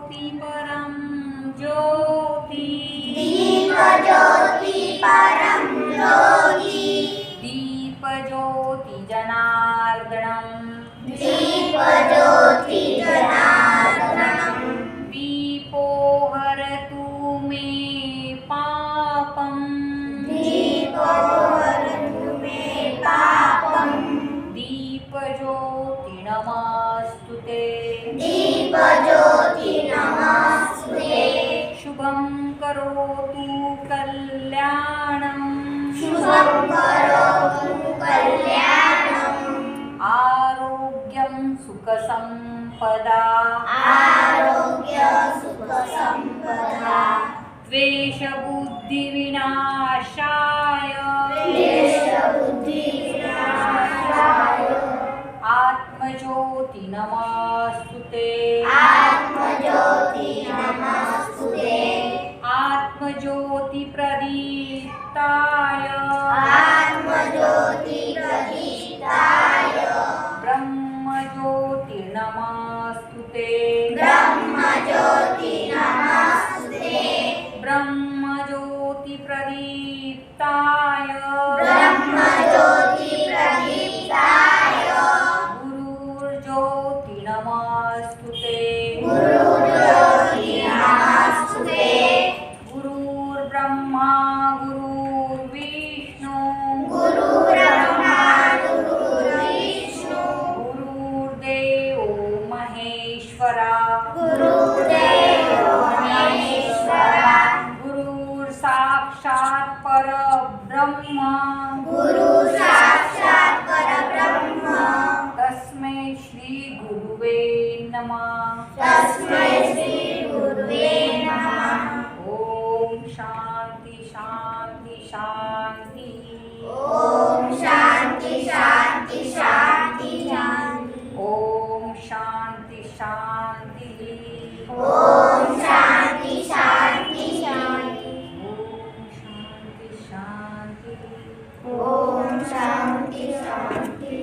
परं ज्योति दीपज्योति परं ज्योति दीपज्योति जनार्दनम् दीपज्योति जनार्दनम् दीपोहरतु मे पापम् दीपोहरतु मे पापम् दीपज्योति नमस्तुते दीपज्योति नमस्ते शुभं करोतु कल्याणम् शुभं करोतु कल्याणम् आरोग्यं सुखसम्पदा आरोग्य सुख संपदा द्वेषबुद्धिविनाशाय क्लेशबुद्धिविनाशाय आत्मज्योति नमस्तुते आत्मज्योति नमस्ते आत्मज्योति प्रदीप्ताय आत्मज्योति प्रदीप्ताय ब्रह्मज्योति नमस्तुते ब्रह्मज्योति नमस्ते ब्रह्मज्योति प्रदीप्ताय ब्रह्मज्योति प्रदीप्ताय गुरुर्ज्योति नमस्तुते गुरुज्योति नमस्ते गुरुर्ब्रह्मा गुरुर्विष्णु गुरुर्ब्रह्मा गुरुर्विष्णु गुरुर्देवो महेश्वरा गुरुदेवो महेश्वरा गुरुर्साक्षात् परब्रह्म गुरु साक्षात् परब्रह्म तस्मै श्री गुरुवे नमः तस्मै श्री गुरुवे नमः ओम शांति शांति शांति ओम शांति शांति शांति ओम शांति शांति ओम शांति शांति ओम शांति शांति ओम शांति शांति